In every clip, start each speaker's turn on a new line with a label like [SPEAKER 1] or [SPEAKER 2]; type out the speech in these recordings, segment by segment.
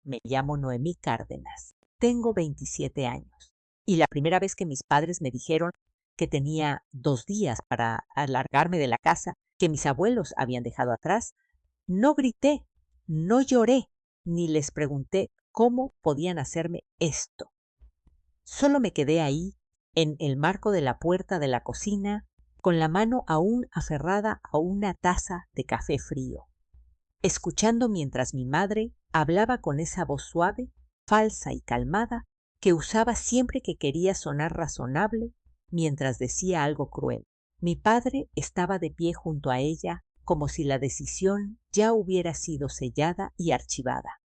[SPEAKER 1] Me llamo Noemí Cárdenas. Tengo 27 años. Y la primera vez que mis padres me dijeron que tenía 2 días para alargarme de la casa que mis abuelos habían dejado atrás, no grité, no lloré, ni les pregunté cómo podían hacerme esto. Solo me quedé ahí, en el marco de la puerta de la cocina, con la mano aún aferrada a una taza de café frío, escuchando mientras mi madre hablaba con esa voz suave, falsa y calmada que usaba siempre que quería sonar razonable mientras decía algo cruel. Mi padre estaba de pie junto a ella como si la decisión ya hubiera sido sellada y archivada.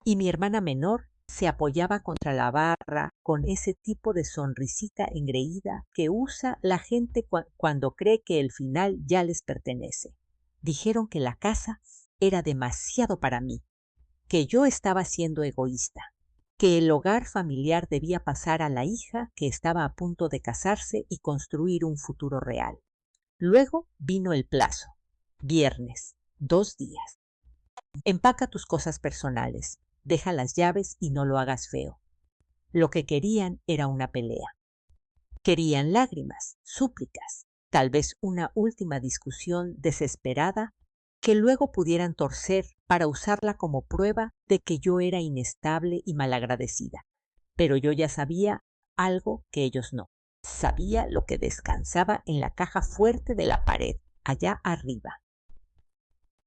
[SPEAKER 1] Y mi hermana menor se apoyaba contra la barra con ese tipo de sonrisita engreída que usa la gente cuando cree que el final ya les pertenece. Dijeron que la casa era demasiado para mí, que yo estaba siendo egoísta, que el hogar familiar debía pasar a la hija que estaba a punto de casarse y construir un futuro real. Luego vino el plazo. Viernes, 2 días. Empaca tus cosas personales, deja las llaves y no lo hagas feo. Lo que querían era una pelea. Querían lágrimas, súplicas, tal vez una última discusión desesperada que luego pudieran torcer para usarla como prueba de que yo era inestable y malagradecida. Pero yo ya sabía algo que ellos no. Sabía lo que descansaba en la caja fuerte de la pared, allá arriba.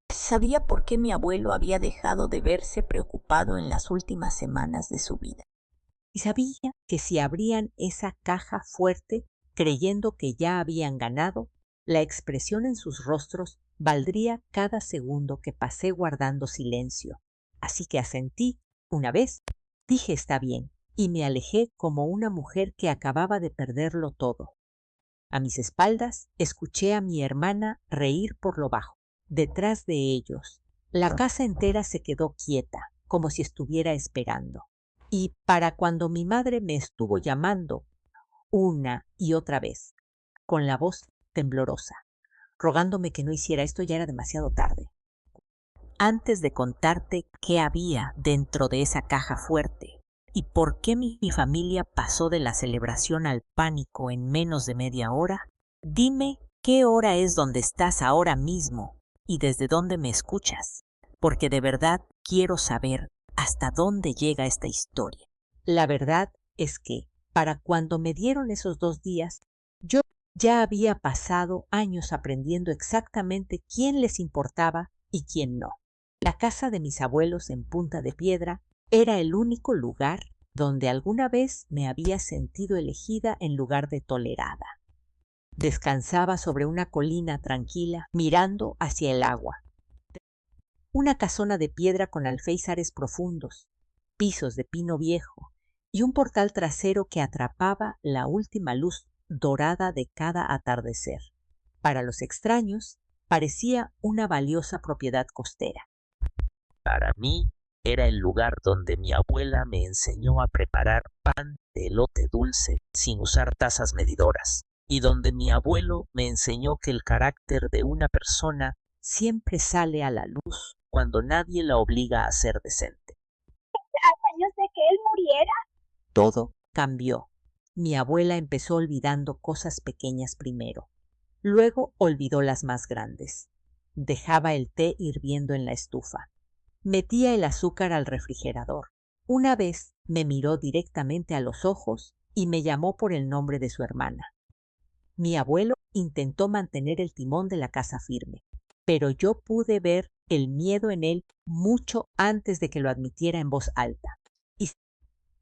[SPEAKER 2] Sabía por qué mi abuelo había dejado de verse preocupado en las últimas semanas de su vida.
[SPEAKER 1] Y sabía que si abrían esa caja fuerte, creyendo que ya habían ganado, la expresión en sus rostros valdría cada segundo que pasé guardando silencio. Así que asentí una vez, dije está bien, y me alejé como una mujer que acababa de perderlo todo. A mis espaldas escuché a mi hermana reír por lo bajo. Detrás de ellos, la casa entera se quedó quieta, como si estuviera esperando. Y para cuando mi madre me estuvo llamando una y otra vez, con la voz temblorosa, rogándome que no hiciera esto, ya era demasiado tarde. Antes de contarte qué había dentro de esa caja fuerte y por qué mi familia pasó de la celebración al pánico en menos de media hora, dime qué hora es donde estás ahora mismo y desde dónde me escuchas, porque de verdad quiero saber hasta dónde llega esta historia. La verdad es que, para cuando me dieron esos 2 días, yo ya había pasado años aprendiendo exactamente quién les importaba y quién no. La casa de mis abuelos en Punta de Piedra era el único lugar donde alguna vez me había sentido elegida en lugar de tolerada. Descansaba sobre una colina tranquila, mirando hacia el agua. Una casona de piedra con alféizares profundos, pisos de pino viejo y un portal trasero que atrapaba la última luz dorada de cada atardecer. Para los extraños, parecía una valiosa propiedad costera.
[SPEAKER 3] Para mí era el lugar donde mi abuela me enseñó a preparar pan de elote dulce sin usar tazas medidoras, y donde mi abuelo me enseñó que el carácter de una persona siempre sale a la luz cuando nadie la obliga a ser decente.
[SPEAKER 4] Años de que él muriera.
[SPEAKER 1] Todo cambió. Mi abuela empezó olvidando cosas pequeñas primero. Luego olvidó las más grandes. Dejaba el té hirviendo en la estufa. Metía el azúcar al refrigerador. Una vez me miró directamente a los ojos y me llamó por el nombre de su hermana. Mi abuelo intentó mantener el timón de la casa firme, pero yo pude ver el miedo en él mucho antes de que lo admitiera en voz alta. Y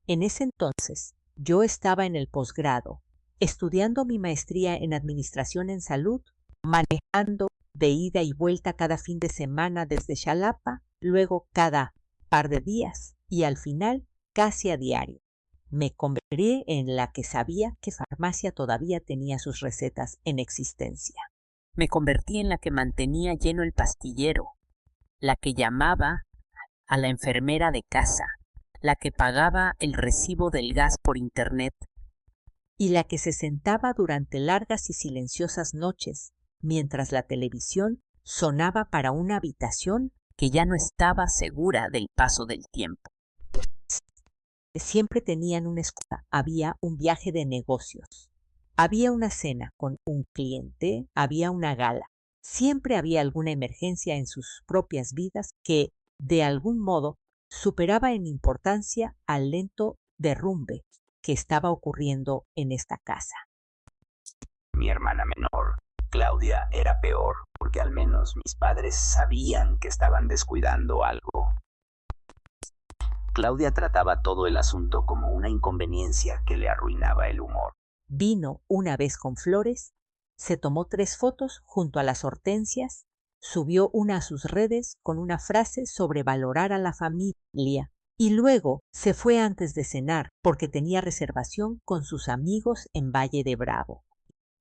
[SPEAKER 1] en ese entonces yo estaba en el posgrado, estudiando mi maestría en Administración en Salud, manejando de ida y vuelta cada fin de semana desde Xalapa, luego cada par de días y al final casi a diario. Me convertí en la que sabía que farmacia todavía tenía sus recetas en existencia. Me convertí en la que mantenía lleno el pastillero, la que llamaba a la enfermera de casa, la que pagaba el recibo del gas por internet y la que se sentaba durante largas y silenciosas noches mientras la televisión sonaba para una habitación
[SPEAKER 2] que ya no estaba segura del paso del tiempo.
[SPEAKER 1] Siempre tenían una excusa. Había un viaje de negocios, había una cena con un cliente, había una gala. Siempre había alguna emergencia en sus propias vidas que, de algún modo, superaba en importancia al lento derrumbe que estaba ocurriendo en esta casa.
[SPEAKER 5] Mi hermana menor, Claudia, era peor, porque al menos mis padres sabían que estaban descuidando algo. Claudia trataba todo el asunto como una inconveniencia que le arruinaba el humor.
[SPEAKER 1] Vino una vez con flores, se tomó 3 fotos junto a las hortensias, subió una a sus redes con una frase sobre valorar a la familia y luego se fue antes de cenar porque tenía reservación con sus amigos en Valle de Bravo.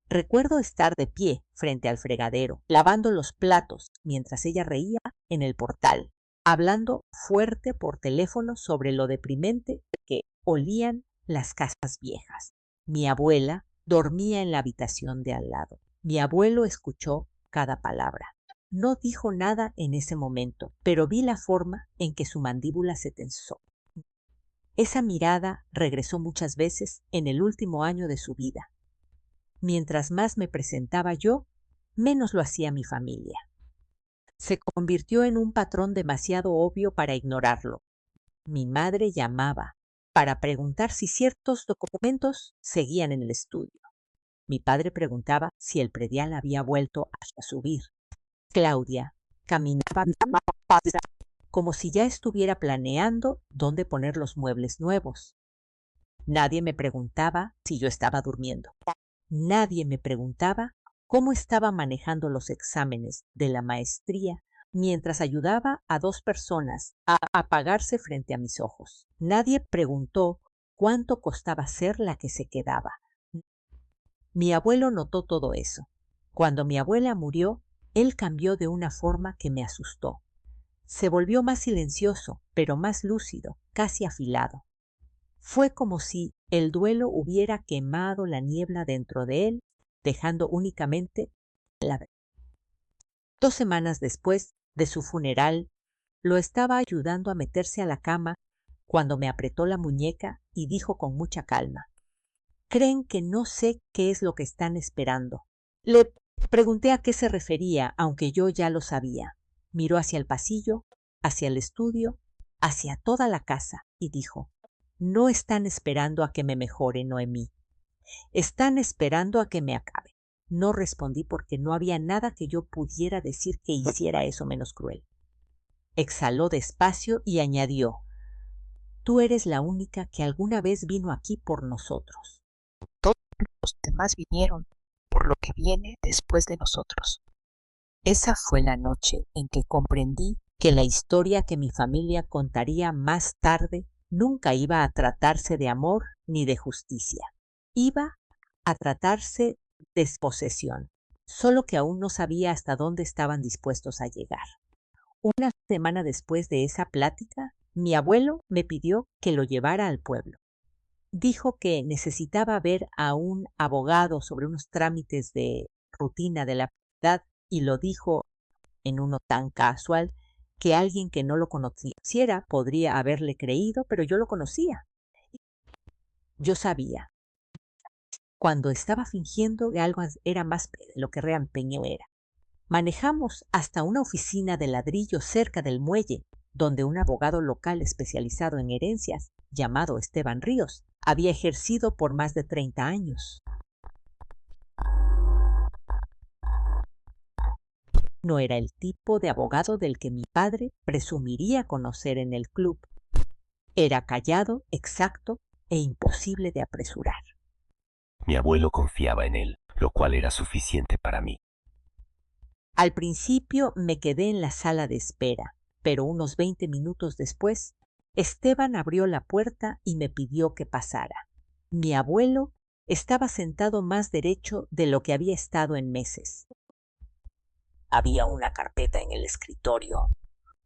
[SPEAKER 1] Recuerdo estar de pie frente al fregadero, lavando los platos mientras ella reía en el portal, hablando fuerte por teléfono sobre lo deprimente que olían las casas viejas. Mi abuela dormía en la habitación de al lado. Mi abuelo escuchó cada palabra. No dijo nada en ese momento, pero vi la forma en que su mandíbula se tensó. Esa mirada regresó muchas veces en el último año de su vida. Mientras más me presentaba yo, menos lo hacía mi familia. Se convirtió en un patrón demasiado obvio para ignorarlo. Mi madre llamaba para preguntar si ciertos documentos seguían en el estudio. Mi padre preguntaba si el predial había vuelto a subir. Claudia caminaba como si ya estuviera planeando dónde poner los muebles nuevos. Nadie me preguntaba si yo estaba durmiendo. Nadie me preguntaba cómo estaba manejando los exámenes de la maestría mientras ayudaba a 2 personas a apagarse frente a mis ojos. Nadie preguntó cuánto costaba ser la que se quedaba. Mi abuelo notó todo eso. Cuando mi abuela murió, él cambió de una forma que me asustó. Se volvió más silencioso, pero más lúcido, casi afilado. Fue como si el duelo hubiera quemado la niebla dentro de él, dejando únicamente la verdad. 2 semanas después de su funeral, lo estaba ayudando a meterse a la cama cuando me apretó la muñeca y dijo con mucha calma: «Creen que no sé qué es lo que están esperando». Le pregunté a qué se refería, aunque yo ya lo sabía. Miró hacia el pasillo, hacia el estudio, hacia toda la casa y dijo: «No están esperando a que me mejore, Noemí. Están esperando a que me acabe». No respondí porque no había nada que yo pudiera decir que hiciera eso menos cruel. Exhaló despacio y añadió: «Tú eres la única que alguna vez vino aquí por nosotros».
[SPEAKER 2] Todos los demás vinieron por lo que viene después de nosotros. Esa fue la noche en que comprendí
[SPEAKER 1] que la historia que mi familia contaría más tarde nunca iba a tratarse de amor ni de justicia. Iba a tratarse de desposesión, solo que aún no sabía hasta dónde estaban dispuestos a llegar. Una semana después de esa plática, mi abuelo me pidió que lo llevara al pueblo. Dijo que necesitaba ver a un abogado sobre unos trámites de rutina de la propiedad y lo dijo en uno tan casual que alguien que no lo conociera podría haberle creído, pero yo lo conocía. Yo sabía cuando estaba fingiendo que algo era más de lo que realmente era. Manejamos hasta una oficina de ladrillo cerca del muelle, donde un abogado local especializado en herencias, llamado Esteban Ríos, había ejercido por más de 30 años. No era el tipo de abogado del que mi padre presumiría conocer en el club. Era callado, exacto e imposible de apresurar.
[SPEAKER 5] Mi abuelo confiaba en él, lo cual era suficiente para mí.
[SPEAKER 1] Al principio me quedé en la sala de espera, pero unos 20 minutos después, Esteban abrió la puerta y me pidió que pasara. Mi abuelo estaba sentado más derecho de lo que había estado en meses. Había una carpeta en el escritorio,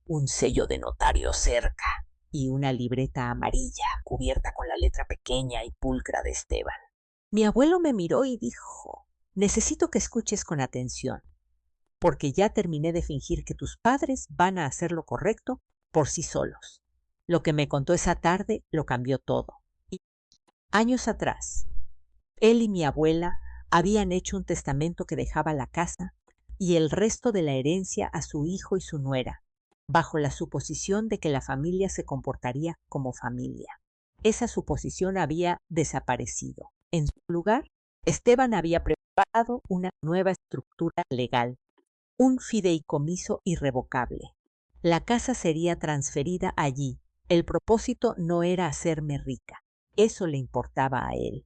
[SPEAKER 1] un sello de notario cerca y una libreta amarilla cubierta con la letra pequeña y pulcra de Esteban. Mi abuelo me miró y dijo: «Necesito que escuches con atención. porque ya terminé de fingir que tus padres van a hacer lo correcto por sí solos. Lo que me contó esa tarde lo cambió todo. Y años atrás, él y mi abuela habían hecho un testamento que dejaba la casa y el resto de la herencia a su hijo y su nuera, bajo la suposición de que la familia se comportaría como familia. Esa suposición había desaparecido. En su lugar, Esteban había preparado una nueva estructura legal, un fideicomiso irrevocable. La casa sería transferida allí. El propósito no era hacerme rica. Eso le importaba a él.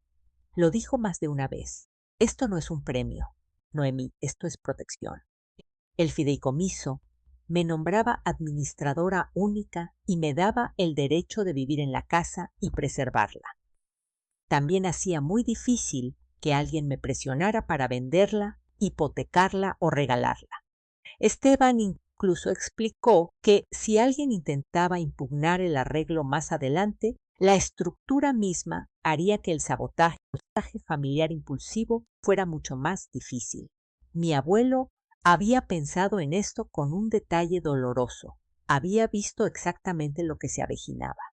[SPEAKER 1] Lo dijo más de una vez. Esto no es un premio, Noemí, esto es protección. El fideicomiso me nombraba administradora única y me daba el derecho de vivir en la casa y preservarla. También hacía muy difícil que alguien me presionara para venderla, hipotecarla o regalarla. Esteban incluso explicó que si alguien intentaba impugnar el arreglo más adelante, la estructura misma haría que el sabotaje familiar impulsivo fuera mucho más difícil. Mi abuelo había pensado en esto con un detalle doloroso. Había visto exactamente lo que se avecinaba.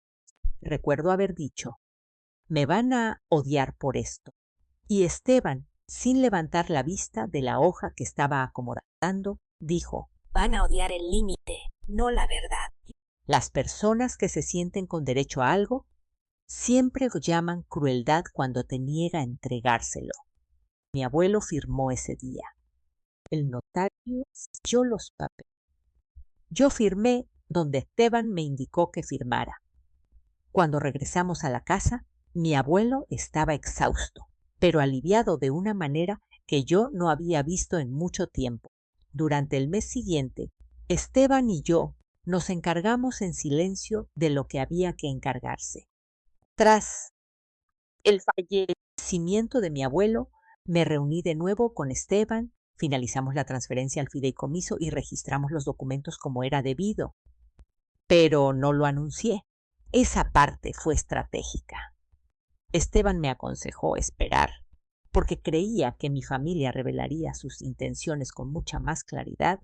[SPEAKER 1] Recuerdo haber dicho, me van a odiar por esto. Y Esteban, sin levantar la vista de la hoja que estaba acomodando, dijo,
[SPEAKER 2] van a odiar el límite, no la verdad.
[SPEAKER 1] Las personas que se sienten con derecho a algo siempre lo llaman crueldad cuando te niega a entregárselo. Mi abuelo firmó ese día. El notario selló los papeles. Yo firmé donde Esteban me indicó que firmara. Cuando regresamos a la casa, mi abuelo estaba exhausto, pero aliviado de una manera que yo no había visto en mucho tiempo. Durante el mes siguiente, Esteban y yo nos encargamos en silencio de lo que había que encargarse. Tras el fallecimiento de mi abuelo, me reuní de nuevo con Esteban, finalizamos la transferencia al fideicomiso y registramos los documentos como era debido. Pero no lo anuncié. Esa parte fue estratégica. Esteban me aconsejó esperar, porque creía que mi familia revelaría sus intenciones con mucha más claridad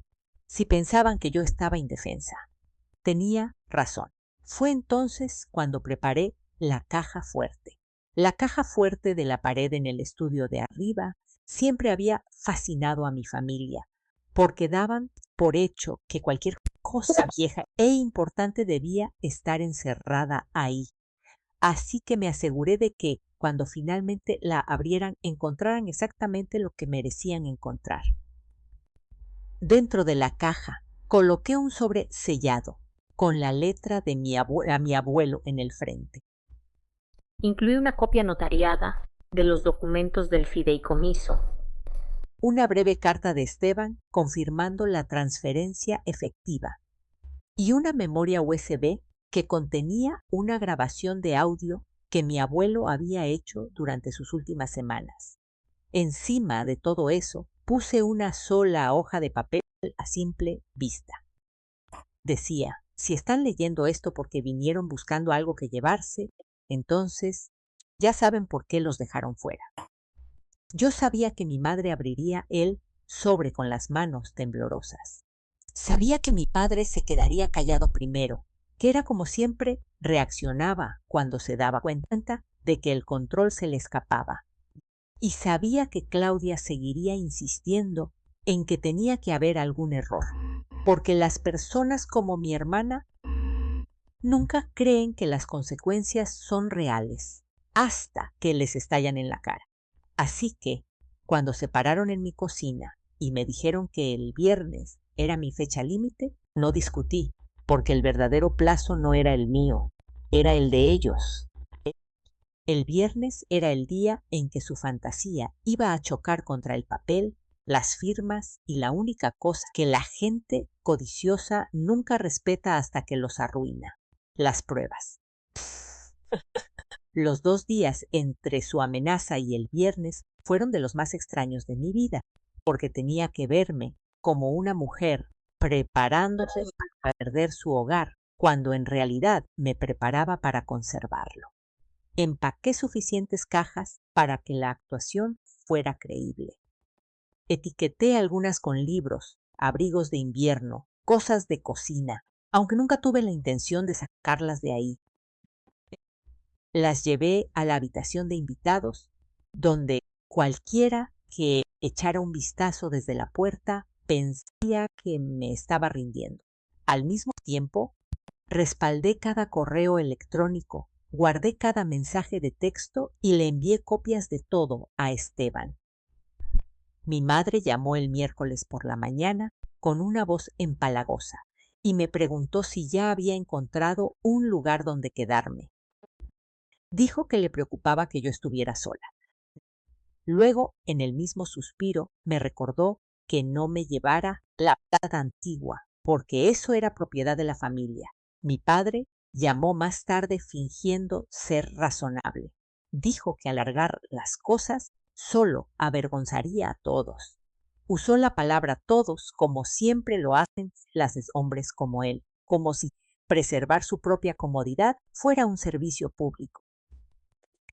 [SPEAKER 1] si pensaban que yo estaba indefensa. Tenía razón. Fue entonces cuando preparé la caja fuerte. La caja fuerte de la pared en el estudio de arriba siempre había fascinado a mi familia, porque daban por hecho que cualquier cosa vieja e importante debía estar encerrada ahí. Así que me aseguré de que, cuando finalmente la abrieran, encontraran exactamente lo que merecían encontrar. Dentro de la caja coloqué un sobre sellado, con la letra de mi abuelo en el frente.
[SPEAKER 6] Incluí una copia notariada de los documentos del fideicomiso.
[SPEAKER 1] Una breve carta de Esteban confirmando la transferencia efectiva y una memoria USB que contenía una grabación de audio que mi abuelo había hecho durante sus últimas semanas. Encima de todo eso, puse una sola hoja de papel a simple vista. Decía, si están leyendo esto porque vinieron buscando algo que llevarse, entonces ya saben por qué los dejaron fuera. Yo sabía que mi madre abriría el sobre con las manos temblorosas. Sabía que mi padre se quedaría callado primero, que era como siempre reaccionaba cuando se daba cuenta de que el control se le escapaba. Y sabía que Claudia seguiría insistiendo en que tenía que haber algún error, porque las personas como mi hermana nunca creen que las consecuencias son reales hasta que les estallan en la cara. Así que, cuando se pararon en mi cocina y me dijeron que el viernes era mi fecha límite, no discutí, porque el verdadero plazo no era el mío, era el de ellos. El viernes era el día en que su fantasía iba a chocar contra el papel, las firmas y la única cosa que la gente codiciosa nunca respeta hasta que los arruina: las pruebas. Los 2 días entre su amenaza y el viernes fueron de los más extraños de mi vida, porque tenía que verme como una mujer preparándose para perder su hogar, cuando en realidad me preparaba para conservarlo. Empaqué suficientes cajas para que la actuación fuera creíble. Etiqueté algunas con libros, abrigos de invierno, cosas de cocina, aunque nunca tuve la intención de sacarlas de ahí. Las llevé a la habitación de invitados, donde cualquiera que echara un vistazo desde la puerta pensaría que me estaba rindiendo. Al mismo tiempo, respaldé cada correo electrónico, guardé cada mensaje de texto y le envié copias de todo a Esteban. Mi madre llamó el miércoles por la mañana con una voz empalagosa y me preguntó si ya había encontrado un lugar donde quedarme. Dijo que le preocupaba que yo estuviera sola. Luego, en el mismo suspiro, me recordó que no me llevara la plata antigua, porque eso era propiedad de la familia. Mi padre llamó más tarde fingiendo ser razonable. Dijo que alargar las cosas solo avergonzaría a todos. Usó la palabra todos como siempre lo hacen los hombres como él, como si preservar su propia comodidad fuera un servicio público.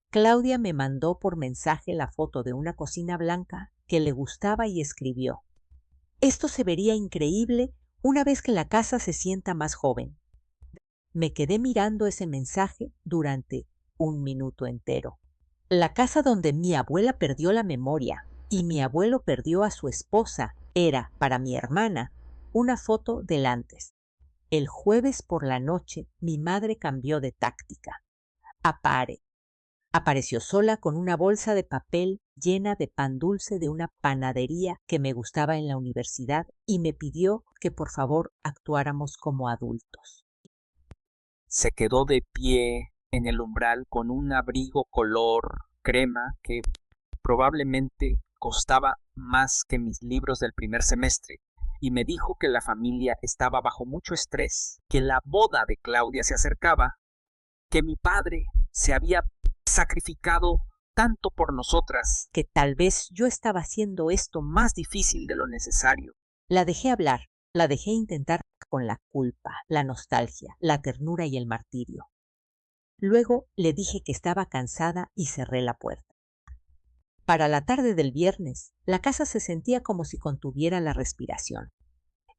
[SPEAKER 1] Claudia me mandó por mensaje la foto de una cocina blanca que le gustaba y escribió: «Esto se vería increíble una vez que la casa se sienta más joven». Me quedé mirando ese mensaje durante un minuto entero. La casa donde mi abuela perdió la memoria y mi abuelo perdió a su esposa era, para mi hermana, una foto del antes. El jueves por la noche mi madre cambió de táctica. Apareció sola con una bolsa de papel llena de pan dulce de una panadería que me gustaba en la universidad y me pidió que por favor actuáramos como adultos.
[SPEAKER 7] Se quedó de pie en el umbral con un abrigo color crema que probablemente costaba más que mis libros del primer semestre, y me dijo que la familia estaba bajo mucho estrés, que la boda de Claudia se acercaba, que mi padre se había sacrificado tanto por nosotras, que tal vez yo estaba haciendo esto más difícil de lo necesario.
[SPEAKER 1] La dejé hablar, la dejé intentar con la culpa, la nostalgia, la ternura y el martirio. Luego le dije que estaba cansada y cerré la puerta. Para la tarde del viernes, la casa se sentía como si contuviera la respiración.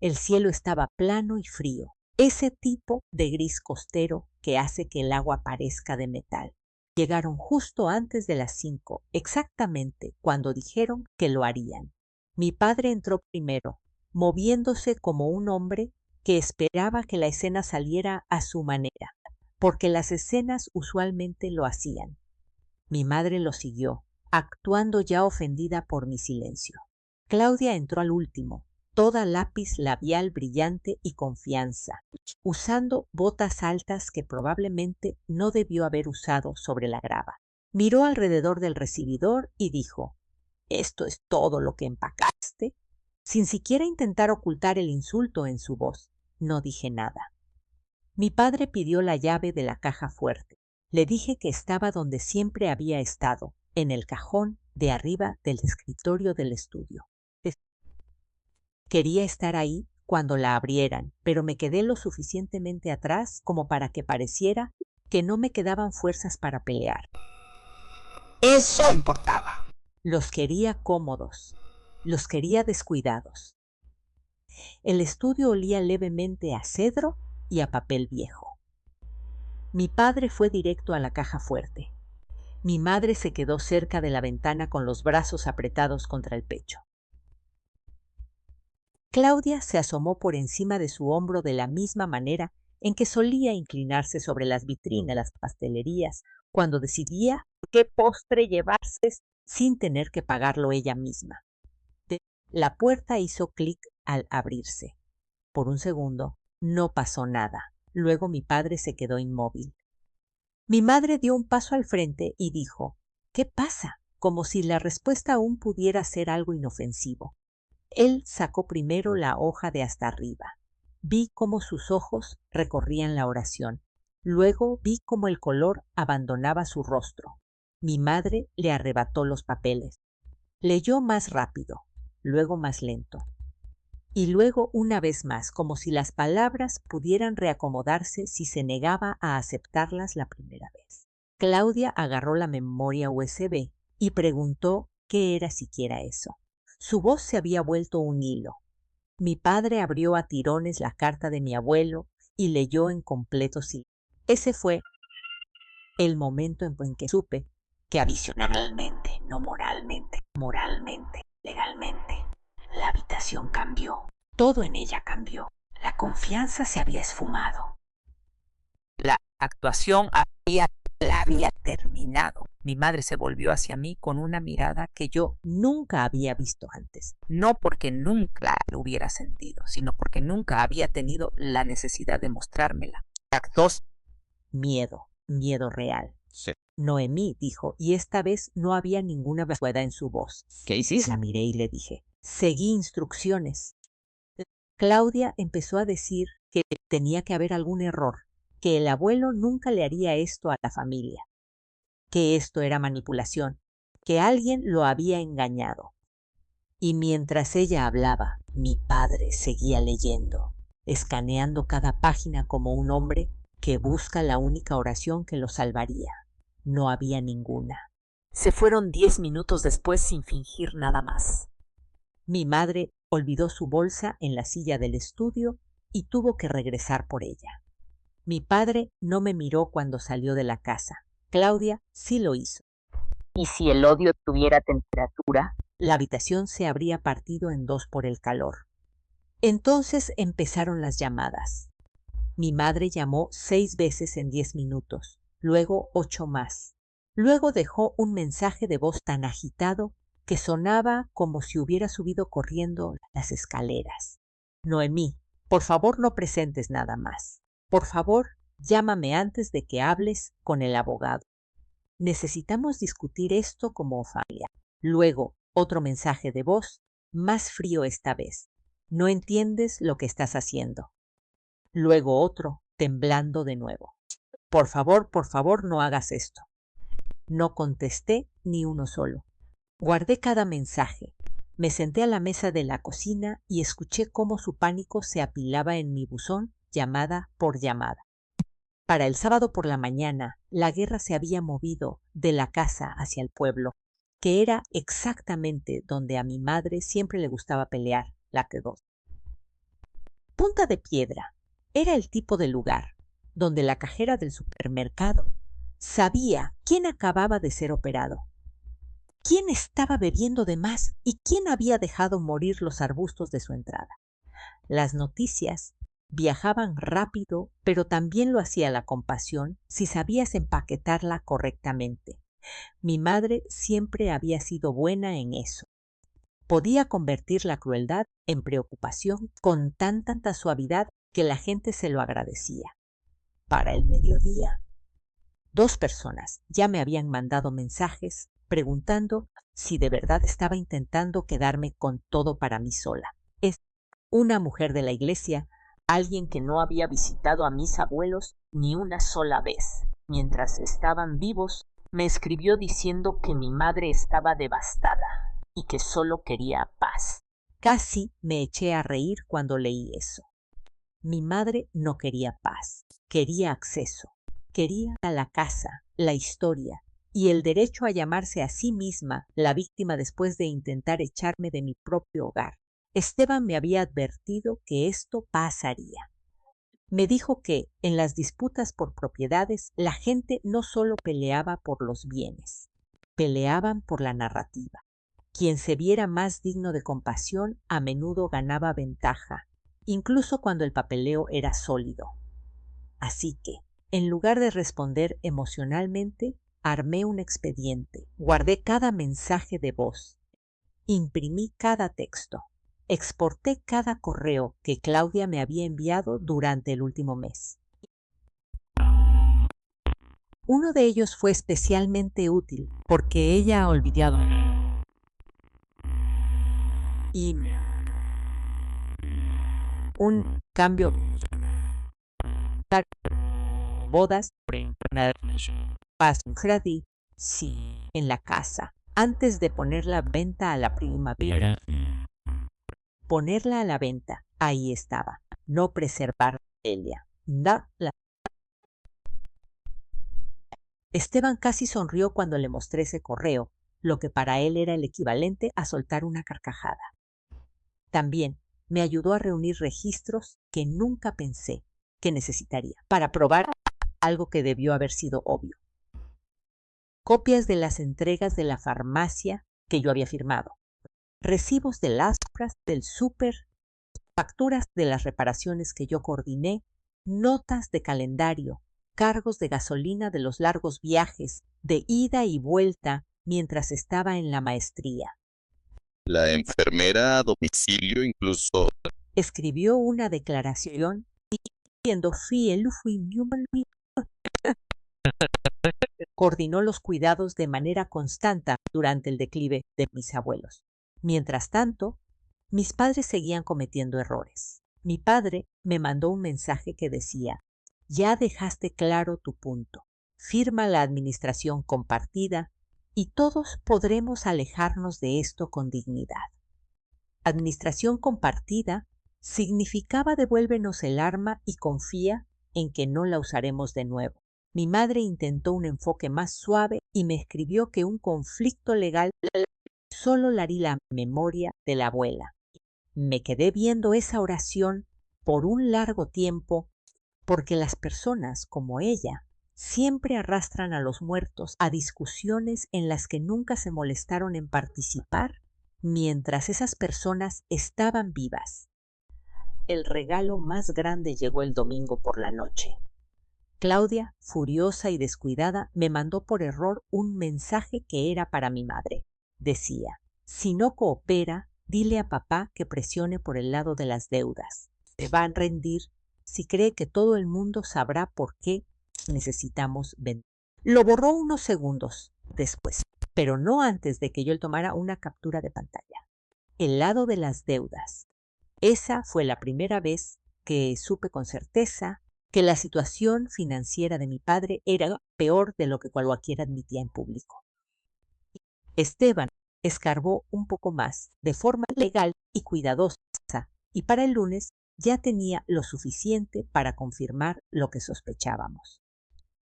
[SPEAKER 1] El cielo estaba plano y frío, ese tipo de gris costero que hace que el agua parezca de metal. Llegaron justo antes de las 5, exactamente cuando dijeron que lo harían. Mi padre entró primero, moviéndose como un hombre que esperaba que la escena saliera a su manera, porque las escenas usualmente lo hacían. Mi madre lo siguió, actuando ya ofendida por mi silencio. Claudia entró al último, toda lápiz labial brillante y confianza, usando botas altas que probablemente no debió haber usado sobre la grava. Miró alrededor del recibidor y dijo: «¿Esto es todo lo que empacaste?». Sin siquiera intentar ocultar el insulto en su voz, no dije nada. Mi padre pidió la llave de la caja fuerte. Le dije que estaba donde siempre había estado, en el cajón de arriba del escritorio del estudio. Quería estar ahí cuando la abrieran, pero me quedé lo suficientemente atrás como para que pareciera que no me quedaban fuerzas para pelear.
[SPEAKER 5] Eso importaba.
[SPEAKER 1] Los quería cómodos, los quería descuidados. El estudio olía levemente a cedro y a papel viejo. Mi padre fue directo a la caja fuerte. Mi madre se quedó cerca de la ventana con los brazos apretados contra el pecho. Claudia se asomó por encima de su hombro de la misma manera en que solía inclinarse sobre las vitrinas, las pastelerías, cuando decidía qué postre llevarse sin tener que pagarlo ella misma. La puerta hizo clic al abrirse. Por un segundo no pasó nada. Luego mi padre se quedó inmóvil. Mi madre dio un paso al frente y dijo: «¿Qué pasa?», como si la respuesta aún pudiera ser algo inofensivo. Él sacó primero la hoja de hasta arriba. Vi cómo sus ojos recorrían la oración. Luego vi cómo el color abandonaba su rostro. Mi madre le arrebató los papeles. Leyó más rápido, luego más lento. Y luego una vez más, como si las palabras pudieran reacomodarse si se negaba a aceptarlas la primera vez. Claudia agarró la memoria USB y preguntó qué era siquiera eso. Su voz se había vuelto un hilo. Mi padre abrió a tirones la carta de mi abuelo y leyó en completo silencio. Ese fue el momento en que supe que avisionalmente, no moralmente, legalmente, la habitación cambió. Todo en ella cambió. La confianza se había esfumado.
[SPEAKER 2] La actuación había terminado. Mi madre se volvió hacia mí con una mirada que yo
[SPEAKER 1] Nunca había visto antes.
[SPEAKER 2] no porque nunca lo hubiera sentido, sino porque nunca había tenido la necesidad de mostrármela. Actos.
[SPEAKER 1] Miedo, miedo real.
[SPEAKER 7] Sí.
[SPEAKER 1] Noemí dijo, y esta vez no había ninguna vaguedad en su voz.
[SPEAKER 2] ¿Qué hiciste?
[SPEAKER 1] La miré y le dije, seguí instrucciones. Claudia empezó a decir que tenía que haber algún error, que el abuelo nunca le haría esto a la familia, que esto era manipulación, que alguien lo había engañado. Y mientras ella hablaba, mi padre seguía leyendo, escaneando cada página como un hombre que busca la única oración que lo salvaría. No había ninguna.
[SPEAKER 2] Se fueron 10 minutos después sin fingir nada más.
[SPEAKER 1] Mi madre olvidó su bolsa en la silla del estudio y tuvo que regresar por ella. Mi padre no me miró cuando salió de la casa. Claudia sí lo hizo.
[SPEAKER 6] ¿Y si el odio tuviera temperatura?
[SPEAKER 1] La habitación se habría partido en dos por el calor. Entonces empezaron las llamadas. Mi madre llamó 6 veces en 10 minutos, luego 8 más. Luego dejó un mensaje de voz tan agitado que sonaba como si hubiera subido corriendo las escaleras. Noemí, por favor no presentes nada más. Por favor, llámame antes de que hables con el abogado. Necesitamos discutir esto como familia. Luego, otro mensaje de voz, más frío esta vez. No entiendes lo que estás haciendo. Luego otro, temblando de nuevo. Por favor, no hagas esto. No contesté ni uno solo. Guardé cada mensaje. Me senté a la mesa de la cocina y escuché cómo su pánico se apilaba en mi buzón, llamada por llamada. Para el sábado por la mañana, la guerra se había movido de la casa hacia el pueblo, que era exactamente donde a mi madre siempre le gustaba pelear, la quedó. Punta de Piedra era el tipo de lugar donde la cajera del supermercado sabía quién acababa de ser operado, quién estaba bebiendo de más y quién había dejado morir los arbustos de su entrada. Las noticias viajaban rápido, pero también lo hacía la compasión si sabías empaquetarla correctamente. Mi madre siempre había sido buena en eso. Podía convertir la crueldad en preocupación con tanta suavidad que la gente se lo agradecía. Para el mediodía, 2 personas ya me habían mandado mensajes preguntando si de verdad estaba intentando quedarme con todo para mí sola. Es una mujer de la iglesia, alguien que no había visitado a mis abuelos ni una sola vez. Mientras estaban vivos, me escribió diciendo que mi madre estaba devastada y que solo quería paz. Casi me eché a reír cuando leí eso. Mi madre no quería paz, quería acceso, quería la casa, la historia y el derecho a llamarse a sí misma la víctima después de intentar echarme de mi propio hogar. Esteban me había advertido que esto pasaría. Me dijo que en las disputas por propiedades la gente no solo peleaba por los bienes, peleaban por la narrativa. Quien se viera más digno de compasión a menudo ganaba ventaja, incluso cuando el papeleo era sólido. Así que, en lugar de responder emocionalmente, armé un expediente, guardé cada mensaje de voz, imprimí cada texto, exporté cada correo que Claudia me había enviado durante el último mes. Uno de ellos fue especialmente útil porque ella ha olvidado y un cambio bodas sí, en la casa antes de ponerla a venta a la primavera. Ponerla a la venta, ahí estaba, no preservar ella. Esteban casi sonrió cuando le mostré ese correo, lo que para él era el equivalente a soltar una carcajada. También me ayudó a reunir registros que nunca pensé que necesitaría para probar algo que debió haber sido obvio. Copias de las entregas de la farmacia que yo había firmado, recibos de las compras del súper, facturas de las reparaciones que yo coordiné, notas de calendario, cargos de gasolina de los largos viajes, de ida y vuelta mientras estaba en la maestría.
[SPEAKER 8] La enfermera a domicilio incluso
[SPEAKER 1] Escribió una declaración diciendo coordinó los cuidados de manera constante durante el declive de mis abuelos. Mientras tanto, mis padres seguían cometiendo errores. Mi padre me mandó un mensaje que decía: ya dejaste claro tu punto, firma la administración compartida y todos podremos alejarnos de esto con dignidad. Administración compartida significaba devuélvenos el arma y confía en que no la usaremos de nuevo. Mi madre intentó un enfoque más suave y me escribió que un conflicto legal solo le haría la memoria de la abuela. Me quedé viendo esa oración por un largo tiempo porque las personas como ella siempre arrastran a los muertos a discusiones en las que nunca se molestaron en participar mientras esas personas estaban vivas. El regalo más grande llegó el domingo por la noche. Claudia, furiosa y descuidada, me mandó por error un mensaje que era para mi madre. Decía: si no coopera, dile a papá que presione por el lado de las deudas. Se va a rendir si cree que todo el mundo sabrá por qué necesitamos vender. Lo borró unos segundos después, pero no antes de que yo le tomara una captura de pantalla. El lado de las deudas. Esa fue la primera vez que supe con certeza que la situación financiera de mi padre era peor de lo que cualquiera admitía en público. Esteban escarbó un poco más, de forma legal y cuidadosa, y para el lunes ya tenía lo suficiente para confirmar lo que sospechábamos.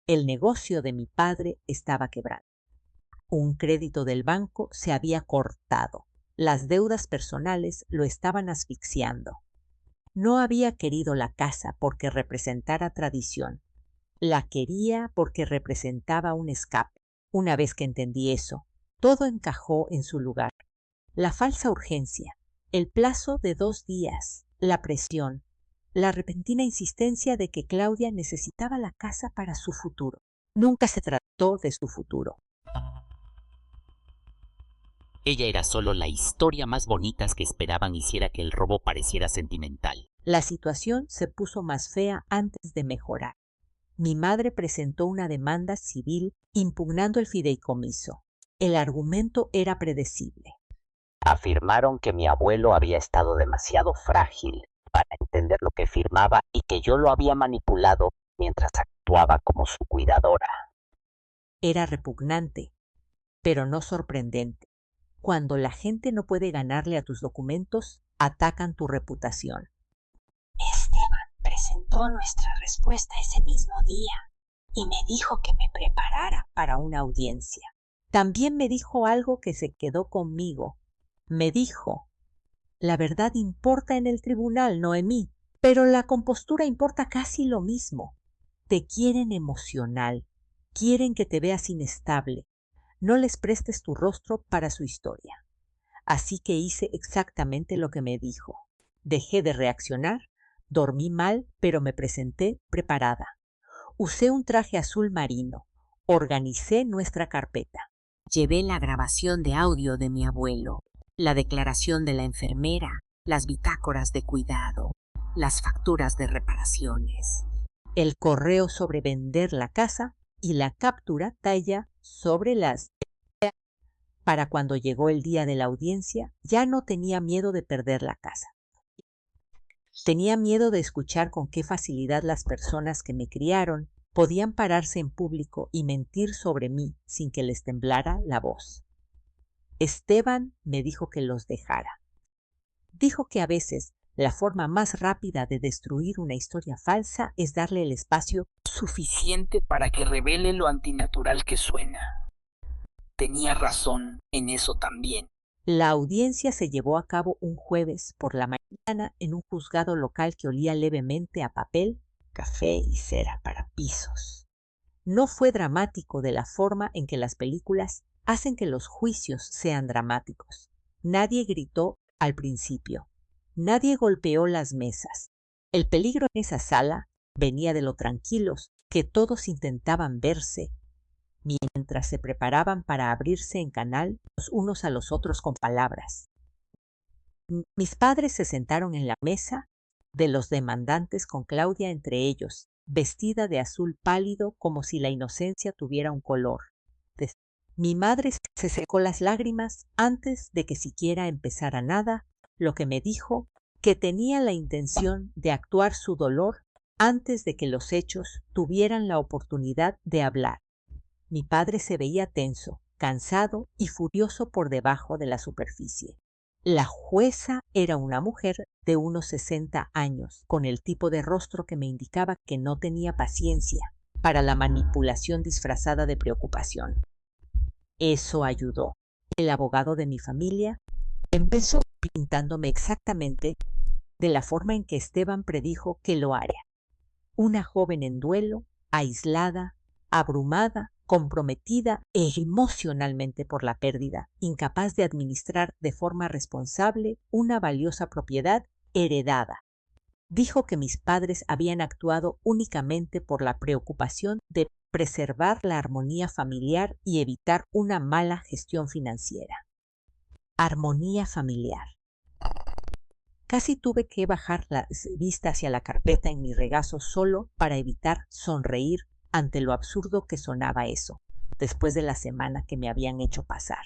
[SPEAKER 1] El negocio de mi padre estaba quebrado. Un crédito del banco se había cortado. Las deudas personales lo estaban asfixiando. No había querido la casa porque representara tradición. La quería porque representaba un escape. Una vez que entendí eso, todo encajó en su lugar. La falsa urgencia, el plazo de 2 días, la presión, la repentina insistencia de que Claudia necesitaba la casa para su futuro. Nunca se trató de su futuro.
[SPEAKER 3] Ella era solo la historia más bonita que esperaban hiciera que el robo pareciera sentimental.
[SPEAKER 1] La situación se puso más fea antes de mejorar. Mi madre presentó una demanda civil impugnando el fideicomiso. El argumento era predecible.
[SPEAKER 3] Afirmaron que mi abuelo había estado demasiado frágil para entender lo que firmaba y que yo lo había manipulado mientras actuaba como su cuidadora.
[SPEAKER 1] Era repugnante, pero no sorprendente. Cuando la gente no puede ganarle a tus documentos, atacan tu reputación.
[SPEAKER 4] Esteban presentó nuestra respuesta ese mismo día y me dijo que me preparara
[SPEAKER 1] para una audiencia. También me dijo algo que se quedó conmigo. Me dijo: la verdad importa en el tribunal, Noemí, pero la compostura importa casi lo mismo. Te quieren emocional, quieren que te veas inestable. No les prestes tu rostro para su historia. Así que hice exactamente lo que me dijo. Dejé de reaccionar, dormí mal, pero me presenté preparada. Usé un traje azul marino, organicé nuestra carpeta. Llevé la grabación de audio de mi abuelo, la declaración de la enfermera, las bitácoras de cuidado, las facturas de reparaciones, el correo sobre vender la casa y la captura talla sobre las... Para cuando llegó el día de la audiencia, ya no tenía miedo de perder la casa. Tenía miedo de escuchar con qué facilidad las personas que me criaron podían pararse en público y mentir sobre mí sin que les temblara la voz. Esteban me dijo que los dejara. Dijo que a veces la forma más rápida de destruir una historia falsa es darle el espacio
[SPEAKER 5] suficiente para que revele lo antinatural que suena. Tenía razón en eso también.
[SPEAKER 1] La audiencia se llevó a cabo un jueves por la mañana en un juzgado local que olía levemente a papel, café y cera para pisos. No fue dramático de la forma en que las películas hacen que los juicios sean dramáticos. Nadie gritó al principio. Nadie golpeó las mesas. El peligro en esa sala venía de lo tranquilos que todos intentaban verse mientras se preparaban para abrirse en canal los unos a los otros con palabras. Mis padres se sentaron en la mesa de los demandantes con Claudia entre ellos, vestida de azul pálido como si la inocencia tuviera un color. Mi madre se secó las lágrimas antes de que siquiera empezara nada, lo que me dijo que tenía la intención de actuar su dolor antes de que los hechos tuvieran la oportunidad de hablar. Mi padre se veía tenso, cansado y furioso por debajo de la superficie. La jueza era una mujer de unos 60 años, con el tipo de rostro que me indicaba que no tenía paciencia para la manipulación disfrazada de preocupación. Eso ayudó. El abogado de mi familia empezó pintándome exactamente de la forma en que Esteban predijo que lo haría. Una joven en duelo, aislada, abrumada, comprometida emocionalmente por la pérdida, incapaz de administrar de forma responsable una valiosa propiedad heredada. Dijo que mis padres habían actuado únicamente por la preocupación de preservar la armonía familiar y evitar una mala gestión financiera. Armonía familiar. Casi tuve que bajar la vista hacia la carpeta en mi regazo solo para evitar sonreír ante lo absurdo que sonaba eso, después de la semana que me habían hecho pasar.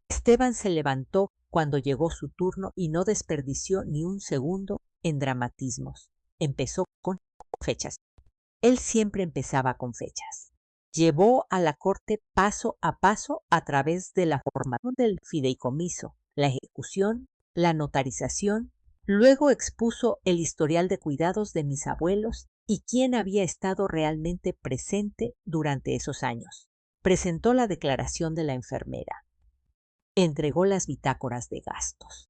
[SPEAKER 1] Esteban se levantó cuando llegó su turno y no desperdició ni un segundo en dramatismos. Empezó con fechas. Él siempre empezaba con fechas. Llevó a la corte paso a paso a través de la formación del fideicomiso, la ejecución, la notarización. Luego expuso el historial de cuidados de mis abuelos y quién había estado realmente presente durante esos años. Presentó la declaración de la enfermera. Entregó las bitácoras de gastos.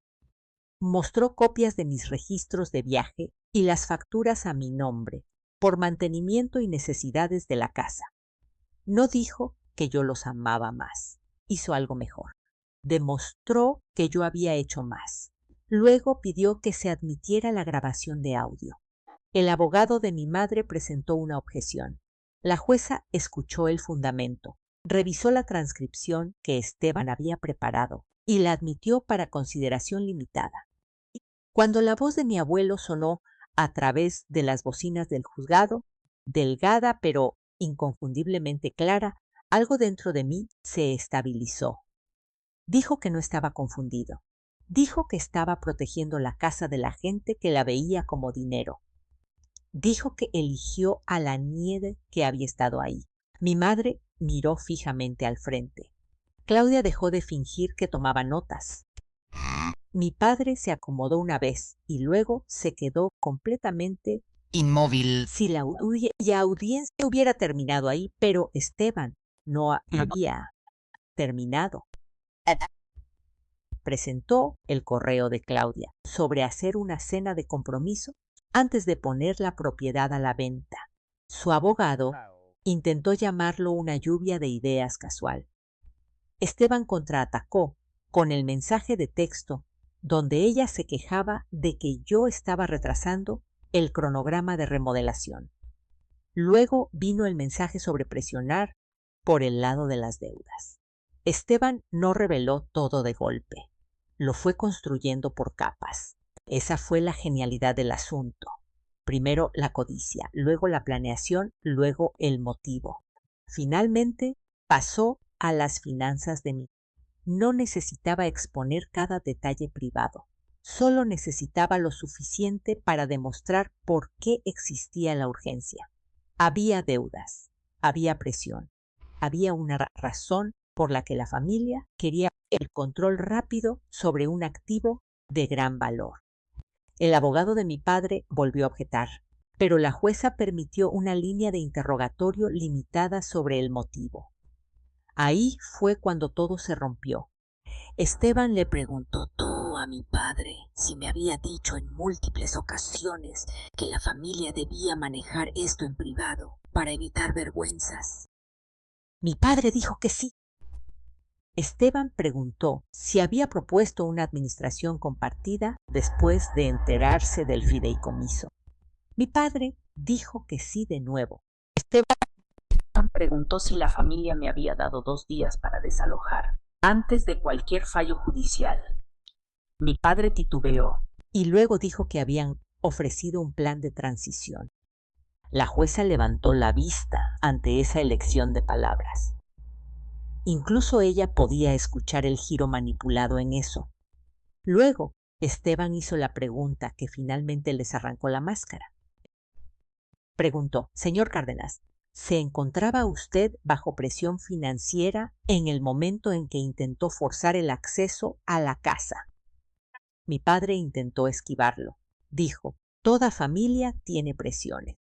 [SPEAKER 1] Mostró copias de mis registros de viaje y las facturas a mi nombre por mantenimiento y necesidades de la casa. No dijo que yo los amaba más. Hizo algo mejor. Demostró que yo había hecho más. Luego pidió que se admitiera la grabación de audio. El abogado de mi madre presentó una objeción. La jueza escuchó el fundamento, revisó la transcripción que Esteban había preparado y la admitió para consideración limitada. Cuando la voz de mi abuelo sonó a través de las bocinas del juzgado, delgada pero inconfundiblemente clara, algo dentro de mí se estabilizó. Dijo que no estaba confundido. Dijo que estaba protegiendo la casa de la gente que la veía como dinero. Dijo que eligió a la nieve que había estado ahí. Mi madre miró fijamente al frente. Claudia dejó de fingir que tomaba notas. Mi padre se acomodó una vez y luego se quedó completamente
[SPEAKER 9] inmóvil.
[SPEAKER 1] Si la audiencia hubiera terminado ahí, pero Esteban no había terminado. Presentó el correo de Claudia sobre hacer una cena de compromiso antes de poner la propiedad a la venta. Su abogado intentó llamarlo una lluvia de ideas casual. Esteban contraatacó con el mensaje de texto donde ella se quejaba de que yo estaba retrasando el cronograma de remodelación. Luego vino el mensaje sobre presionar por el lado de las deudas. Esteban no reveló todo de golpe. Lo fue construyendo por capas. Esa fue la genialidad del asunto. Primero la codicia, luego la planeación, luego el motivo. Finalmente pasó a las finanzas de mi vida. No necesitaba exponer cada detalle privado. Solo necesitaba lo suficiente para demostrar por qué existía la urgencia. Había deudas, había presión, había una razón por la que la familia quería el control rápido sobre un activo de gran valor. El abogado de mi padre volvió a objetar, pero la jueza permitió una línea de interrogatorio limitada sobre el motivo. Ahí fue cuando todo se rompió. Esteban le preguntó todo a mi padre si me había dicho en múltiples ocasiones que la familia debía manejar esto en privado para evitar vergüenzas. Mi padre dijo que sí. Esteban preguntó si había propuesto una administración compartida después de enterarse del fideicomiso. Mi padre dijo que sí de nuevo.
[SPEAKER 2] Esteban preguntó si la familia me había dado 2 días para desalojar, antes de cualquier fallo judicial. Mi padre titubeó.
[SPEAKER 1] Y luego dijo que habían ofrecido un plan de transición. La jueza levantó la vista ante esa elección de palabras. Incluso ella podía escuchar el giro manipulado en eso. Luego, Esteban hizo la pregunta que finalmente les arrancó la máscara. Preguntó: Señor Cárdenas, ¿se encontraba usted bajo presión financiera en el momento en que intentó forzar el acceso a la casa? Mi padre intentó esquivarlo. Dijo: toda familia tiene presiones.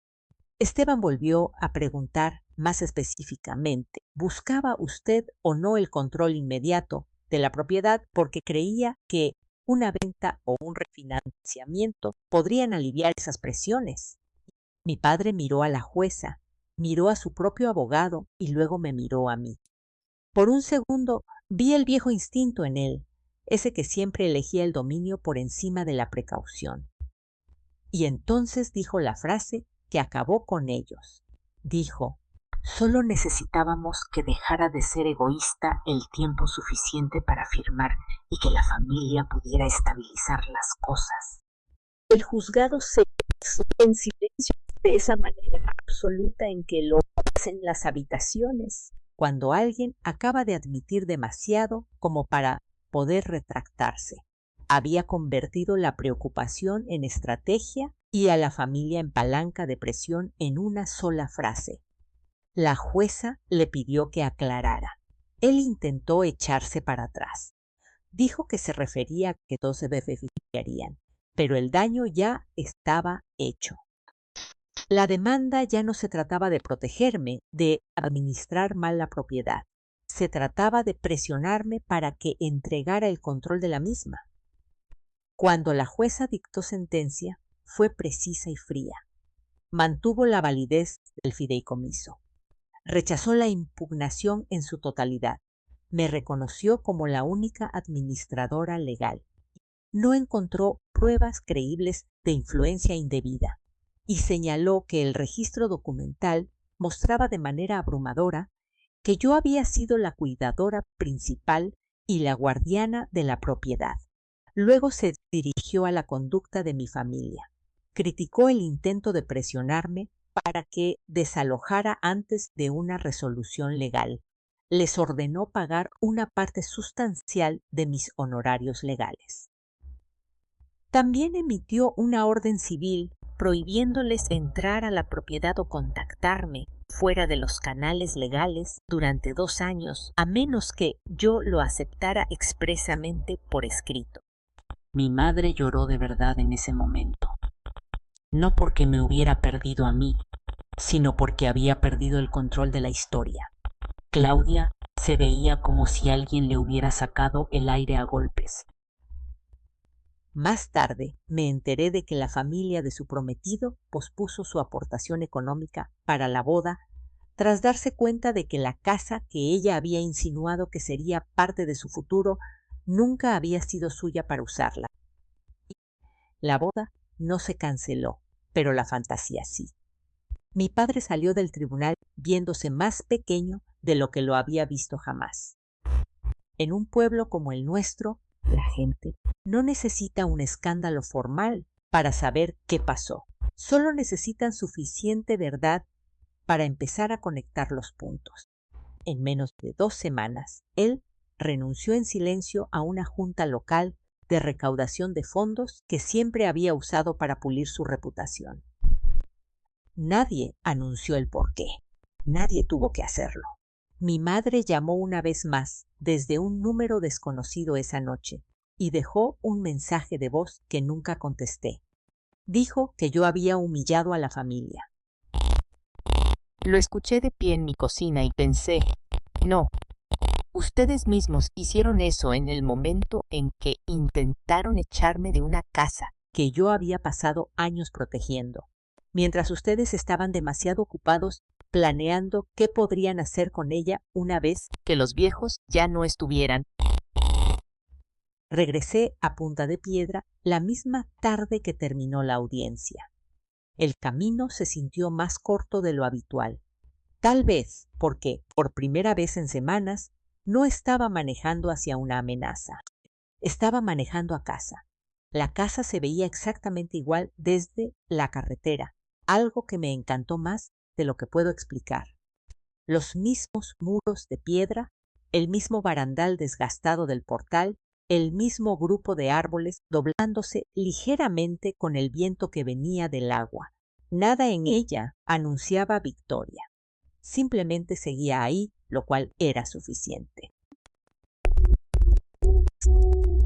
[SPEAKER 1] Esteban volvió a preguntar más específicamente: ¿buscaba usted o no el control inmediato de la propiedad porque creía que una venta o un refinanciamiento podrían aliviar esas presiones? Mi padre miró a la jueza, miró a su propio abogado y luego me miró a mí. Por un segundo vi el viejo instinto en él, ese que siempre elegía el dominio por encima de la precaución. Y entonces dijo la frase que acabó con ellos. Dijo: solo necesitábamos que dejara de ser egoísta el tiempo suficiente para firmar y que la familia pudiera estabilizar las cosas. El juzgado se quedó en silencio de esa manera absoluta en que lo hacen las habitaciones, cuando alguien acaba de admitir demasiado como para poder retractarse. Había convertido la preocupación en estrategia y a la familia en palanca de presión en una sola frase. La jueza le pidió que aclarara. Él intentó echarse para atrás. Dijo que se refería a que todos se beneficiarían, pero el daño ya estaba hecho. La demanda ya no se trataba de protegerme, de administrar mal la propiedad. Se trataba de presionarme para que entregara el control de la misma. Cuando la jueza dictó sentencia, fue precisa y fría. Mantuvo la validez del fideicomiso. Rechazó la impugnación en su totalidad. Me reconoció como la única administradora legal. No encontró pruebas creíbles de influencia indebida y señaló que el registro documental mostraba de manera abrumadora que yo había sido la cuidadora principal y la guardiana de la propiedad. Luego se dirigió a la conducta de mi familia. Criticó el intento de presionarme para que desalojara antes de una resolución legal. Les ordenó pagar una parte sustancial de mis honorarios legales. También emitió una orden civil prohibiéndoles entrar a la propiedad o contactarme fuera de los canales legales durante 2 años, a menos que yo lo aceptara expresamente por escrito. Mi madre lloró de verdad en ese momento. No porque me hubiera perdido a mí, sino porque había perdido el control de la historia. Claudia se veía como si alguien le hubiera sacado el aire a golpes. Más tarde me enteré de que la familia de su prometido pospuso su aportación económica para la boda tras darse cuenta de que la casa que ella había insinuado que sería parte de su futuro nunca había sido suya para usarla. La boda no se canceló, pero la fantasía sí. Mi padre salió del tribunal viéndose más pequeño de lo que lo había visto jamás. En un pueblo como el nuestro, la gente no necesita un escándalo formal para saber qué pasó. Solo necesitan suficiente verdad para empezar a conectar los puntos. En menos de 2 semanas, él renunció en silencio a una junta local de recaudación de fondos que siempre había usado para pulir su reputación. Nadie anunció el porqué. Nadie tuvo que hacerlo. Mi madre llamó una vez más desde un número desconocido esa noche y dejó un mensaje de voz que nunca contesté. Dijo que yo había humillado a la familia.
[SPEAKER 2] Lo escuché de pie en mi cocina y pensé, no,
[SPEAKER 3] Ustedes mismos hicieron eso en el momento en que intentaron echarme de una casa
[SPEAKER 1] que yo había pasado años protegiendo, mientras ustedes estaban demasiado ocupados planeando qué podrían hacer con ella una vez
[SPEAKER 3] que los viejos ya no estuvieran.
[SPEAKER 1] regresé a Punta de Piedra la misma tarde que terminó la audiencia. El camino se sintió más corto de lo habitual, tal vez porque, por primera vez en semanas, no estaba manejando hacia una amenaza. Estaba manejando a casa. La casa se veía exactamente igual desde la carretera, algo que me encantó más de lo que puedo explicar. Los mismos muros de piedra, el mismo barandal desgastado del portal, el mismo grupo de árboles doblándose ligeramente con el viento que venía del agua. Nada en ella anunciaba victoria. Simplemente seguía ahí, lo cual era suficiente.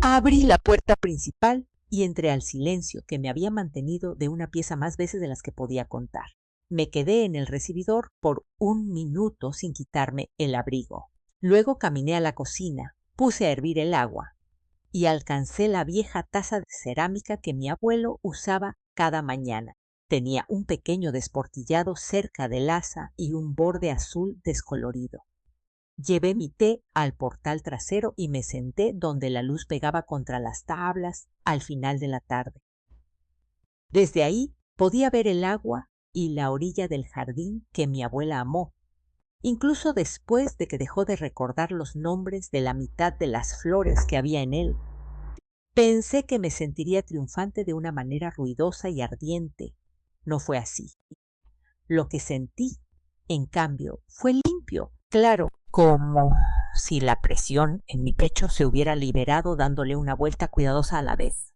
[SPEAKER 1] Abrí la puerta principal y entré al silencio que me había mantenido de una pieza más veces de las que podía contar. Me quedé en el recibidor por 1 minuto sin quitarme el abrigo. Luego caminé a la cocina, puse a hervir el agua y alcancé la vieja taza de cerámica que mi abuelo usaba cada mañana. Tenía un pequeño desportillado cerca del asa y un borde azul descolorido. Llevé mi té al portal trasero y me senté donde la luz pegaba contra las tablas al final de la tarde. Desde ahí podía ver el agua y la orilla del jardín que mi abuela amó, incluso después de que dejó de recordar los nombres de la mitad de las flores que había en él. Pensé que me sentiría triunfante de una manera ruidosa y ardiente. No fue así. Lo que sentí, en cambio, fue limpio, claro, como si la presión en mi pecho se hubiera liberado dándole una vuelta cuidadosa a la vez.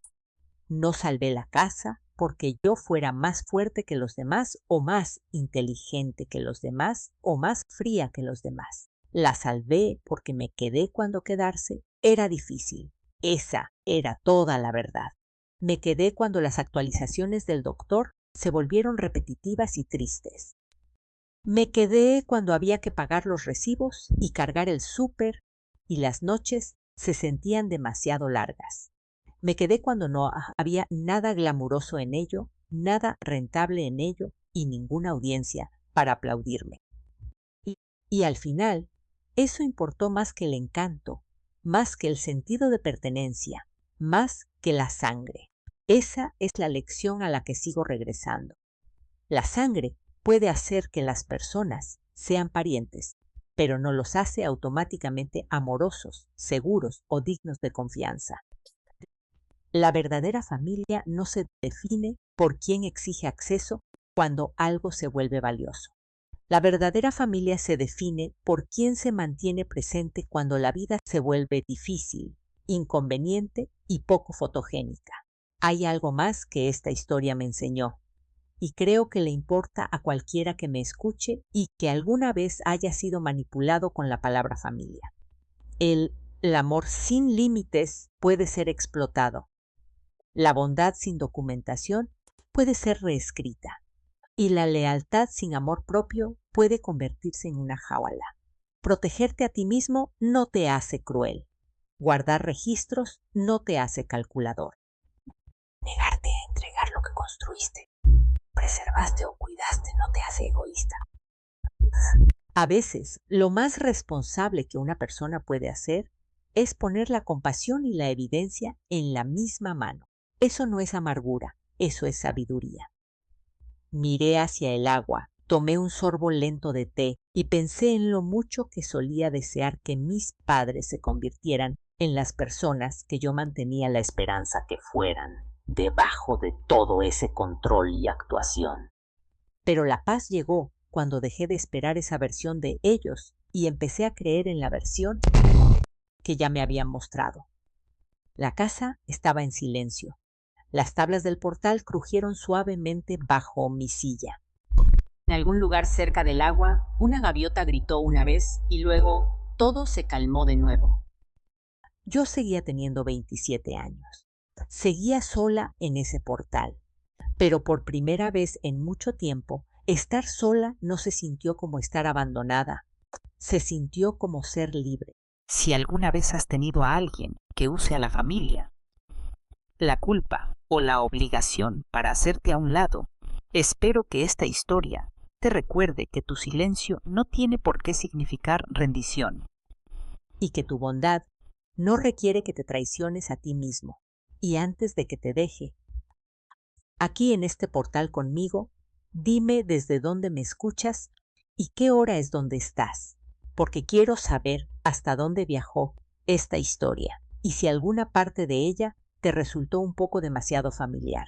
[SPEAKER 1] No salvé la casa porque yo fuera más fuerte que los demás o más inteligente que los demás o más fría que los demás. La salvé porque me quedé cuando quedarse era difícil. Esa era toda la verdad. Me quedé cuando las actualizaciones del doctor se volvieron repetitivas y tristes. Me quedé cuando había que pagar los recibos y cargar el súper y las noches se sentían demasiado largas. Me quedé cuando no había nada glamuroso en ello, nada rentable en ello y ninguna audiencia para aplaudirme. Y al final, eso importó más que el encanto, más que el sentido de pertenencia, más que la sangre. Esa es la lección a la que sigo regresando. La sangre puede hacer que las personas sean parientes, pero no los hace automáticamente amorosos, seguros o dignos de confianza. La verdadera familia no se define por quién exige acceso cuando algo se vuelve valioso. La verdadera familia se define por quién se mantiene presente cuando la vida se vuelve difícil, inconveniente y poco fotogénica. Hay algo más que esta historia me enseñó, y creo que le importa a cualquiera que me escuche y que alguna vez haya sido manipulado con la palabra familia. El amor sin límites puede ser explotado. La bondad sin documentación puede ser reescrita. Y la lealtad sin amor propio puede convertirse en una jaula. Protegerte a ti mismo no te hace cruel. Guardar registros no te hace calculador.
[SPEAKER 4] Negarte a entregar lo que construiste, preservaste o cuidaste no te hace egoísta.
[SPEAKER 1] A veces, lo más responsable que una persona puede hacer es poner la compasión y la evidencia en la misma mano. Eso no es amargura, eso es sabiduría. Miré hacia el agua, tomé un sorbo lento de té y pensé en lo mucho que solía desear que mis padres se convirtieran en las personas que yo mantenía la esperanza que fueran, debajo de todo ese control y actuación. Pero la paz llegó cuando dejé de esperar esa versión de ellos y empecé a creer en la versión que ya me habían mostrado. La casa estaba en silencio. Las tablas del portal crujieron suavemente bajo mi silla.
[SPEAKER 2] En algún lugar cerca del agua, una gaviota gritó una vez y luego todo se calmó de nuevo.
[SPEAKER 1] Yo seguía teniendo 27 años. Seguía sola en ese portal. Pero por primera vez en mucho tiempo, estar sola no se sintió como estar abandonada. Se sintió como ser libre.
[SPEAKER 2] si alguna vez has tenido a alguien que use a la familia, la culpa o la obligación para hacerte a un lado, espero que esta historia te recuerde que tu silencio no tiene por qué significar rendición.
[SPEAKER 1] Y que tu bondad no requiere que te traiciones a ti mismo. Y antes de que te deje, aquí en este portal conmigo, dime desde dónde me escuchas y qué hora es donde estás, porque quiero saber hasta dónde viajó esta historia y si alguna parte de ella te resultó un poco demasiado familiar.